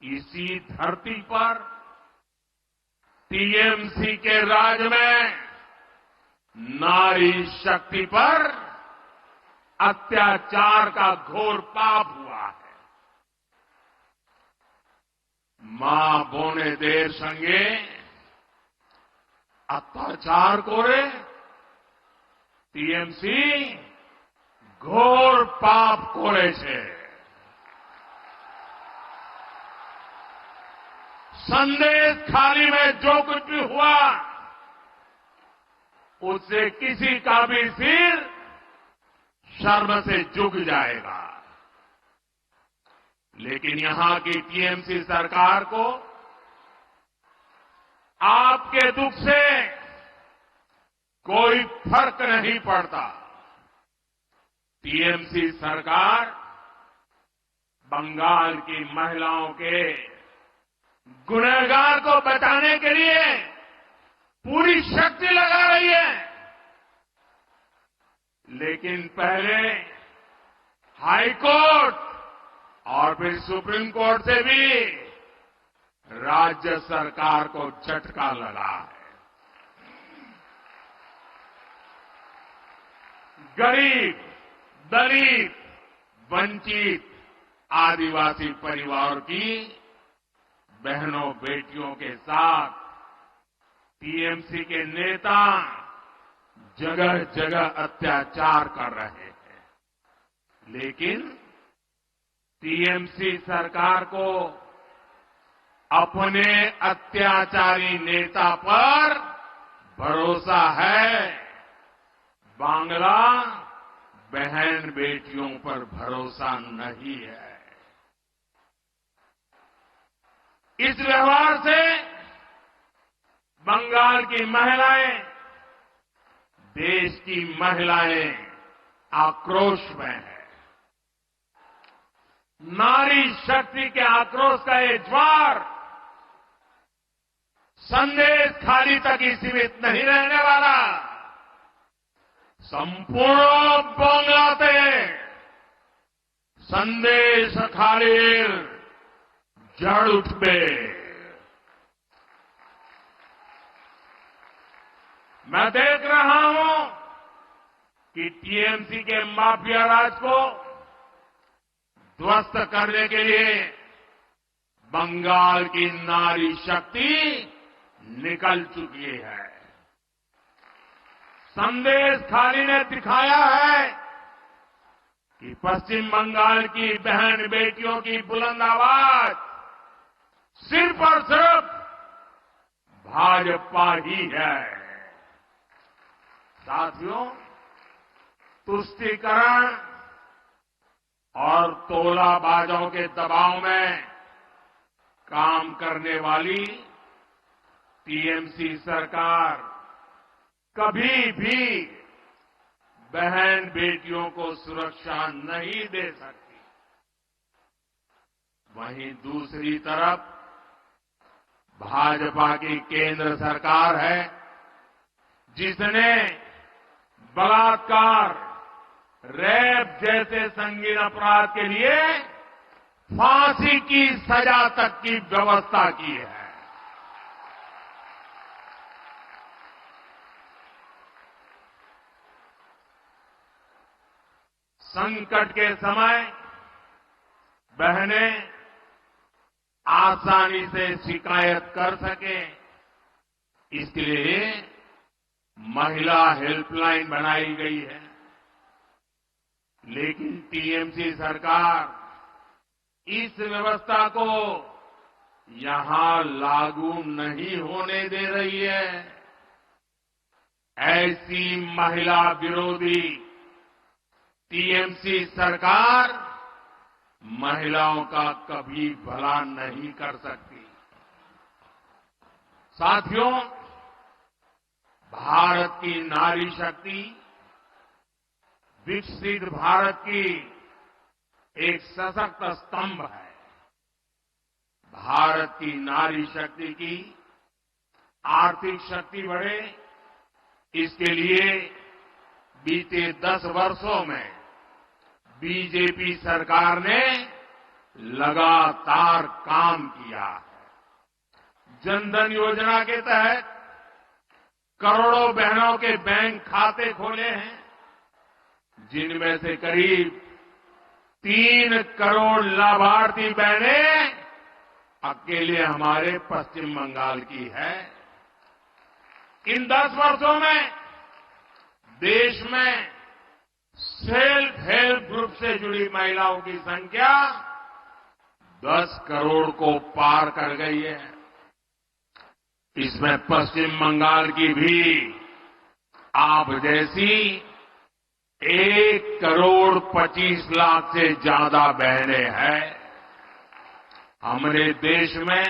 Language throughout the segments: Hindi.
इसी धरती पर टीएमसी के राज में नारी शक्ति पर अत्याचार का घोर पाप हुआ है। मां बोने देर संगे अत्याचार कोरे टीएमसी घोर पाप कोरे छे। संदेश खाली में जो कुछ भी हुआ उससे किसी का भी सिर शर्म से झुक जाएगा। लेकिन यहां की टीएमसी सरकार को आपके दुख से कोई फर्क नहीं पड़ता। टीएमसी सरकार बंगाल की महिलाओं के गुनहगार को बचाने के लिए पूरी शक्ति लगा रही है। लेकिन पहले हाई कोर्ट और फिर सुप्रीम कोर्ट से भी राज्य सरकार को झटका लगा है। गरीब, दलित, वंचित, आदिवासी परिवार की बहनों बेटियों के साथ टीएमसी के नेता जगह जगह अत्याचार कर रहे हैं। लेकिन टीएमसी सरकार को अपने अत्याचारी नेता पर भरोसा है, बांग्ला बहन बेटियों पर भरोसा नहीं है। इस व्यवहार से बंगाल की महिलाएं, देश की महिलाएं आक्रोश में है। नारी शक्ति के आक्रोश का ये ज्वार संदेश खाली तक ही सीमित नहीं रहने वाला। संपूर्ण बांग्लाते संदेश खालीर जड़ उठबे। मैं देख रहा हूं कि टीएमसी के माफिया राज को ध्वस्त करने के लिए बंगाल की नारी शक्ति निकल चुकी है। संदेश खाली ने दिखाया है कि पश्चिम बंगाल की बहन बेटियों की बुलंद आवाज सिर्फ और सिर्फ भाजपा ही है। साथियों, तुष्टीकरण और तोलाबाजों के दबाव में काम करने वाली टीएमसी सरकार कभी भी बहन बेटियों को सुरक्षा नहीं दे सकती। वहीं दूसरी तरफ भाजपा की केंद्र सरकार है जिसने बलात्कार, रेप जैसे संगीन अपराध के लिए फांसी की सजा तक की व्यवस्था की है। संकट के समय बहनें आसानी से शिकायत कर सके, इसलिए महिला हेल्पलाइन बनाई गई है। लेकिन टीएमसी सरकार इस व्यवस्था को यहां लागू नहीं होने दे रही है। ऐसी महिला विरोधी टीएमसी सरकार महिलाओं का कभी भला नहीं कर सकती। साथियों, भारत की नारी शक्ति विकसित भारत की एक सशक्त स्तंभ है। भारत की नारी शक्ति की आर्थिक शक्ति बढ़े, इसके लिए बीते 10 वर्षों में बीजेपी सरकार ने लगातार काम किया है। जनधन योजना के तहत करोड़ों बहनों के बैंक खाते खोले हैं, जिनमें से करीब 3 करोड़ लाभार्थी बहनें अकेले हमारे पश्चिम बंगाल की है। इन 10 वर्षों में देश में सेल्फ हेल्प ग्रुप से जुड़ी महिलाओं की संख्या 10 करोड़ को पार कर गई है। इसमें पश्चिम बंगाल की भी आप जैसी 1 करोड़ 25 लाख से ज्यादा बहनें हैं। हमने देश में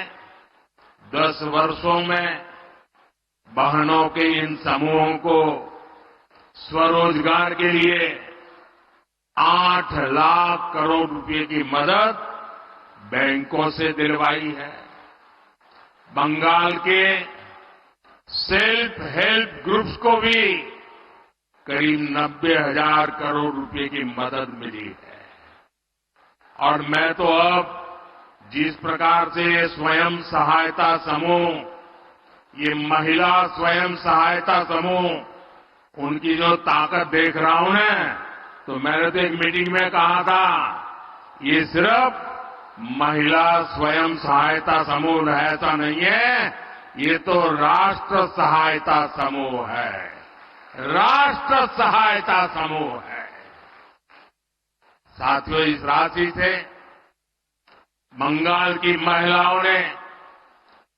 10 वर्षों में बहनों के इन समूहों को स्वरोजगार के लिए 8 लाख करोड़ रुपए की मदद बैंकों से दिलवाई है। बंगाल के सेल्फ हेल्प ग्रुप्स को भी करीब 90,000 करोड़ रुपए की मदद मिली है। और मैं तो अब जिस प्रकार से स्वयं सहायता समूह, ये महिला स्वयं सहायता समूह, उनकी जो ताकत देख रहा हूं ना, तो मैंने तो एक मीटिंग में कहा था, ये सिर्फ महिला स्वयं सहायता समूह है, ऐसा नहीं है, ये तो राष्ट्र सहायता समूह है। राष्ट्र सहायता समूह है। साथियों, इस राशि से बंगाल की महिलाओं ने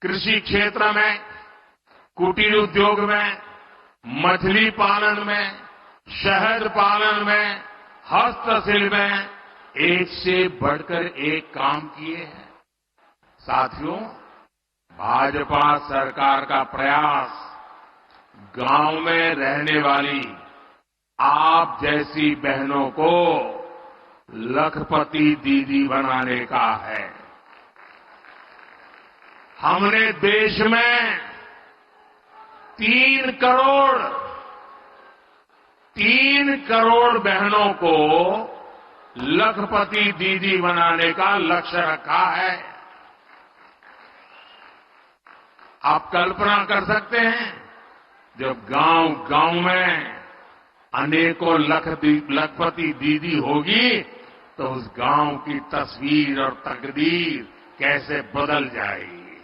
कृषि क्षेत्र में, कुटीर उद्योग में, मछली पालन में, शहद पालन में, हस्तशिल्प में एक से बढ़कर एक काम किए हैं। साथियों, भाजपा सरकार का प्रयास गांव में रहने वाली आप जैसी बहनों को लखपति दीदी बनाने का है। हमने देश में 3 करोड़ बहनों को लखपति दीदी बनाने का लक्ष्य रखा है। आप कल्पना कर सकते हैं, जब गांव में अनेकों लखपति दीदी होगी तो उस गांव की तस्वीर और तकदीर कैसे बदल जाएगी।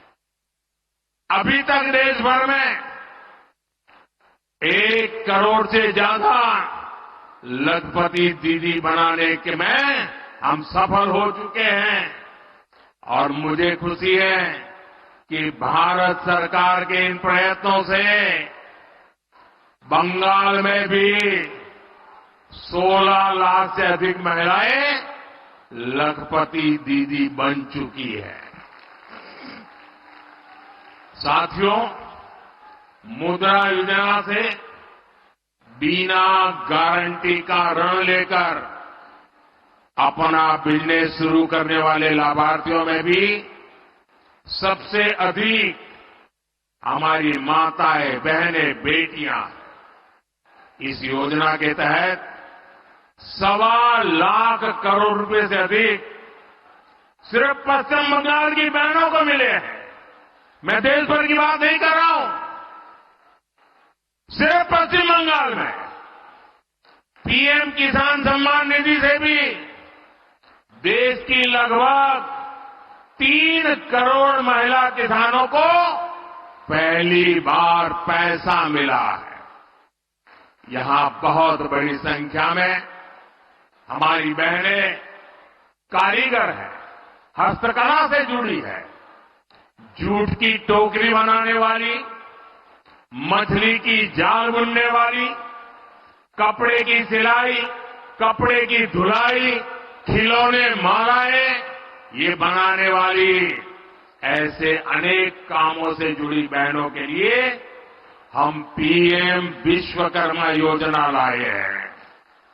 अभी तक देश भर में 1 करोड़ से ज्यादा लखपति दीदी बनाने के में हम सफल हो चुके हैं। और मुझे खुशी है कि भारत सरकार के इन प्रयत्नों से बंगाल में भी 16 लाख से अधिक महिलाएं लखपति दीदी बन चुकी है। साथियों, मुद्रा योजना से बिना गारंटी का ऋण लेकर अपना बिजनेस शुरू करने वाले लाभार्थियों में भी सबसे अधिक हमारी माताएं, बहनें, बेटियां। इस योजना के तहत 1.25 लाख करोड़ रुपए से अधिक सिर्फ पश्चिम बंगाल की बहनों को मिले हैं। मैं देश भर की बात नहीं कर रहा हूं, सिर्फ पश्चिम बंगाल में पीएम किसान सम्मान निधि से भी देश की लगभग 3 करोड़ महिला किसानों को पहली बार पैसा मिला है। यहां बहुत बड़ी संख्या में हमारी बहनें कारीगर हैं, हस्तकला से जुड़ी है। जूट की टोकरी बनाने वाली, मछली की जाल बुनने वाली, कपड़े की सिलाई, कपड़े की धुलाई, खिलौने, मालाएं ये बनाने वाली, ऐसे अनेक कामों से जुड़ी बहनों के लिए हम पीएम विश्वकर्मा योजना लाए हैं।